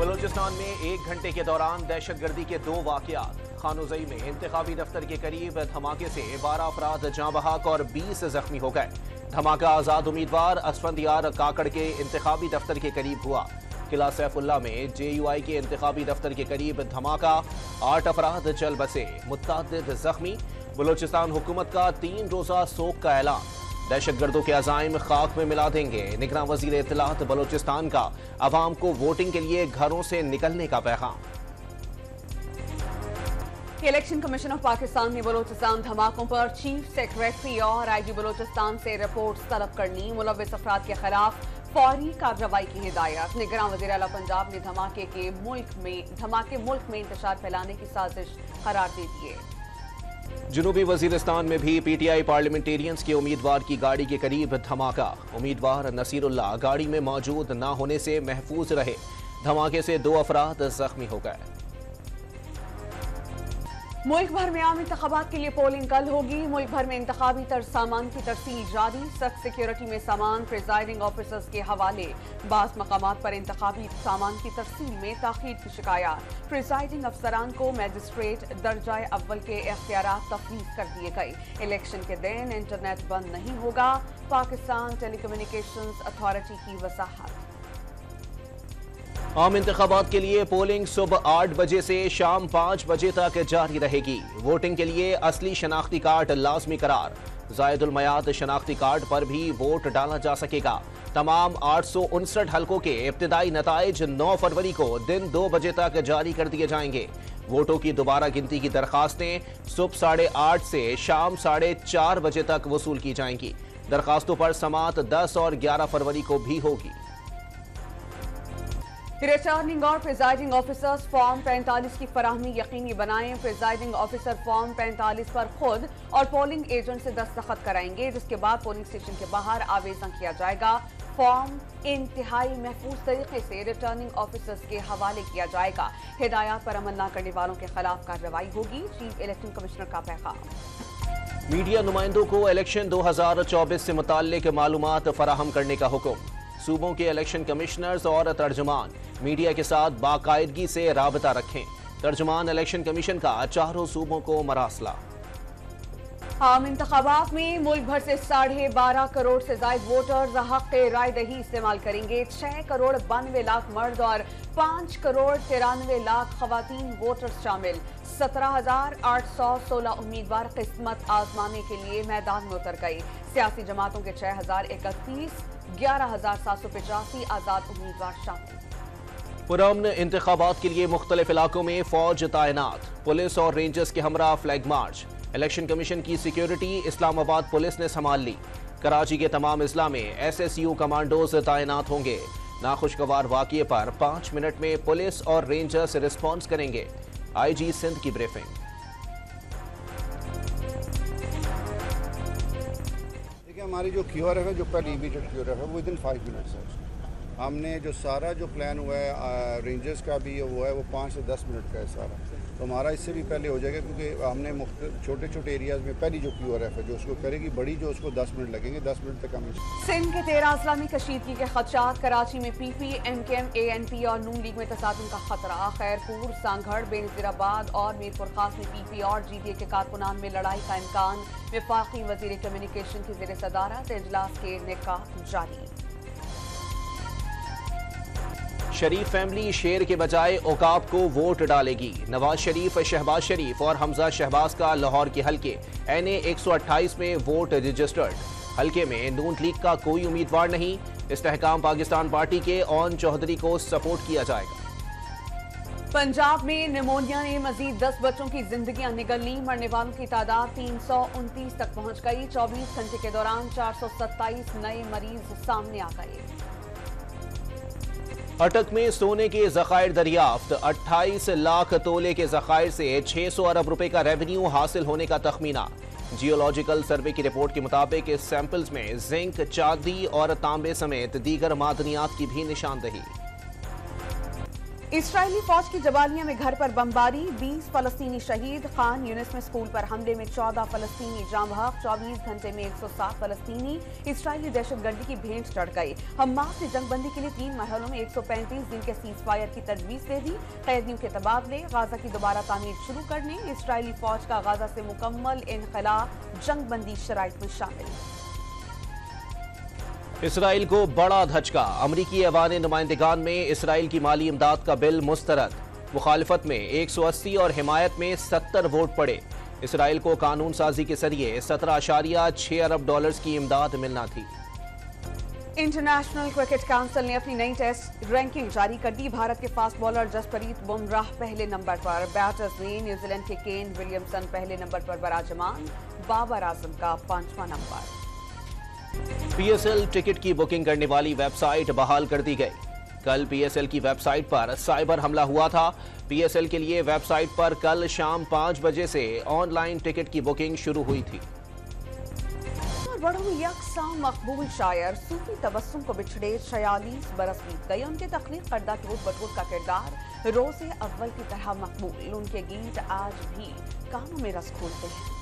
बलोचिस्तान में 1 घंटे के दौरान दहशतगर्दी के 2 वाकयात। खानोजई में इंतखाबी दफ्तर के करीब धमाके से 12 अफराद जाँ बहक और 20 जख्मी हो गए। धमाका आजाद उम्मीदवार असफंदियार काकड़ के इंतखाबी दफ्तर के करीब हुआ। किला सैफुल्ला में JUI के इंतखाबी दफ्तर के करीब धमाका, 8 अफराद जल बसे, मुतअद्दिद जख्मी। बलोचिस्तान हुकूमत का 3 रोजा सोग का ऐलान। दहशतगर्दों के अज़ाइम खाक में मिला देंगे। निगरान वज़ीर इत्तलात बलोचिस्तान का अवाम को वोटिंग के लिए घरों से निकलने का पैगाम। इलेक्शन कमीशन ऑफ पाकिस्तान ने बलोचिस्तान धमाकों पर चीफ सेक्रेटरी और IG बलोचिस्तान से रिपोर्ट तलब करनी, मुलव्विस अफराद के खिलाफ फौरी कार्रवाई की हिदायत। निगरान वज़ीर आला पंजाब ने धमाके मुल्क में इंतशार फैलाने की साजिश करार दे दी है। जनूबी वजीरिस्तान में भी PTI पार्लियामेंटेरियंस के उम्मीदवार की गाड़ी के करीब धमाका। उम्मीदवार नसीरुल्लाह गाड़ी में मौजूद न होने से महफूज रहे। धमाके से 2 अफराद जख्मी हो गए। मुल्क भर में आम इंतखाबात के लिए पोलिंग कल होगी। मुल्क भर में इंतखाबी सामान की तरसील जारी। सख्त सिक्योरिटी में सामान प्रिजाइडिंग ऑफिसर्स के हवाले। बास मकामात पर इंतखाबी सामान की तरसील में ताखीर की शिकायत। प्रिजाइडिंग अफसरान को मैजिस्ट्रेट दर्जाए अव्वल के इख्तियारात तफवीज़ कर दिए गए। इलेक्शन के दिन इंटरनेट बंद नहीं होगा। पाकिस्तान टेलीकम्युनिकेशंस अथॉरिटी की वसाहत। आम इंतखाबात के लिए पोलिंग सुबह 8 बजे से शाम 5 बजे तक जारी रहेगी। वोटिंग के लिए असली शनाख्ती कार्ड लाजमी करार। जायदुल मयाद शनाख्ती कार्ड पर भी वोट डाला जा सकेगा। तमाम 859 हलकों के इब्तिदाई नताइज 9 फरवरी को दिन 2 बजे तक जारी कर दिए जाएंगे। वोटों की दोबारा गिनती की दरखास्तें सुबह 8:30 से शाम 4:30 बजे तक वसूल की जाएंगी। दरखास्तों पर समात 10 और 11 फरवरी को भी होगी। रिटर्निंग और प्रिजाइडिंग ऑफिसर्स फॉर्म 45 की फराहमी यकीनी बनाएं। प्रिजाइडिंग ऑफिसर फॉर्म 45 पर खुद और पोलिंग एजेंट से दस्तखत कराएंगे, जिसके बाद पोलिंग स्टेशन के बाहर आवेदन किया जाएगा। फॉर्म इंतहाई महफूज तरीके से रिटर्निंग ऑफिसर्स के हवाले किया जाएगा। हिदायत पर अमल न करने वालों के खिलाफ कार्रवाई होगी। चीफ इलेक्शन कमिश्नर का पैगाम। मीडिया नुमाइंदों को इलेक्शन 2024 से मुताल्लिक मालूमात फराहम करने का हुक्म। सूबों के इलेक्शन कमिश्नर्स और तर्जुमान मीडिया के साथ बाकायदगी से राबता रखें। तर्जुमान इलेक्शन कमीशन का 4 सूबों को मरासला। आम इंतखाबात में मुल्क भर से 12.5 करोड़ से ज्यादा वोटर्स हक राय दही इस्तेमाल करेंगे। 6 करोड़ 92 लाख मर्द और 5 करोड़ 93 लाख खवातीन वोटर्स शामिल। 17,816 उम्मीदवार किस्मत आजमाने के लिए मैदान में उतर गए। सियासी जमातों के 6,031, 11,785 आजाद उम्मीदवार शामिल। पुरअमन इंतखाबात के लिए मुख्तलिफ इलाकों में फौज तैनात। पुलिस और रेंजर्स के हमरा फ्लैग मार्च। इलेक्शन कमीशन की सिक्योरिटी इस्लामाबाद पुलिस ने संभाल ली। कराची के तमाम अजला में SSU कमांडोज तैनात होंगे। नाखुशगवार वाक़ये पर 5 मिनट में पुलिस और रेंजर्स रिस्पॉन्स करेंगे। IG सिंध की ब्रीफिंग। देखिए, हमारी जो QRF है, जो पहले इमीडिएट QRF है, वो विदिन 5 मिनट्स है। हमने जो सारा जो प्लान हुआ है रेंजर्स का भी वो है, वो 5 से 10 मिनट का है सारा। तो हमारा इससे भी पहले हो जाएगा, क्योंकि हमने छोटे छोटे एरियाज़ में पहली जो QRF है जो उसको करेगी, बड़ी जो उसको 10 मिनट लगेंगे। 10 मिनट तक हम सिंध के 13 अजला में कशीदगी के खदशात। कराची में PP, MKM, ANP और नून लीग में तसादुम का खतरा। खैरपुर, सांगढ़, बेनजीराबाद और मीरपुर खास में PP और GDA के कारकुनान में लड़ाई का इम्कान। वफाकी वजीर कम्युनिकेशन की ज़ेर सदारत इजलास के निकाह जारी। शरीफ फैमिली शेर के बजाय औकाब को वोट डालेगी। नवाज शरीफ, शहबाज शरीफ और हमजा शहबाज का लाहौर के हलके NA 128 में वोट रजिस्टर्ड। हलके में नून लीग का कोई उम्मीदवार नहीं। इस्तेहकाम पाकिस्तान पार्टी के ओन चौधरी को सपोर्ट किया जाएगा। पंजाब में निमोनिया ने मजीद 10 बच्चों की जिंदगियां निगल ली। मरने वालों की तादाद 329 तक पहुंच गई। 24 घंटे के दौरान 427 नए मरीज सामने आ गए। अटक में सोने के जखायर दरियाफ्त। 28 लाख तोले के जखायर से 600 अरब रुपए का रेवेन्यू हासिल होने का तखमीना। जियोलॉजिकल सर्वे की रिपोर्ट के मुताबिक इस सैंपल्स में जिंक, चांदी और तांबे समेत दीगर मादनियात की भी निशानदही। इस्राएली फौज की जबालिया में घर पर बमबारी, 20 फलस्तीनी शहीद। खान यूनिस में स्कूल पर हमले में 14 फलस्तीनी जाँ बहक। 24 घंटे में 107 फलस्तीनी इस्राएली दहशतगर्दी की भेंट चढ़ गए। हमास ने जंगबंदी के लिए 3 मरहलों में 135 दिन के सीज फायर की तजवीज दे दी। कैदियों के तबादले, गाजा की दोबारा तामीर शुरू करने, इस्राएली फौज का गाजा से मुकम्मल इनखला जंगबंदी शराइत में शामिल। इसराइल को बड़ा धचका, अमरीकी ऐवान नुमाइंदगान में इसराइल की माली इमदाद का बिल मुस्तरद। मुखालफत में 180 और हिमायत में 70 वोट पड़े। इसराइल को कानून साजी के जरिए 17.6 अरब डॉलर्स की इमदाद मिलना थी। इंटरनेशनल क्रिकेट काउंसिल ने अपनी नई टेस्ट रैंकिंग जारी कर दी। भारत के फास्ट बॉलर जसप्रीत बुमराह पहले नंबर पर, बैटर्स में न्यूजीलैंड के केन विलियमसन पहले नंबर पर बराजमान, बाबर आजम का 5वां नंबर। पीएसएल टिकट की बुकिंग करने वाली वेबसाइट बहाल कर दी गई। कल पीएसएल की वेबसाइट पर साइबर हमला हुआ था। पीएसएल के लिए वेबसाइट पर कल शाम 5 बजे से ऑनलाइन टिकट की बुकिंग शुरू हुई थी। बड़ों में यकसां मकबूल शायर सूफी तबस्सुम को बिछड़े 46 बरस बीत गए। उनके तख्लीक करदा टूट बटूट का किरदार रोज़े अव्वल की तरह मकबूल। उनके गीत आज भी कानों में रस खोलते हैं।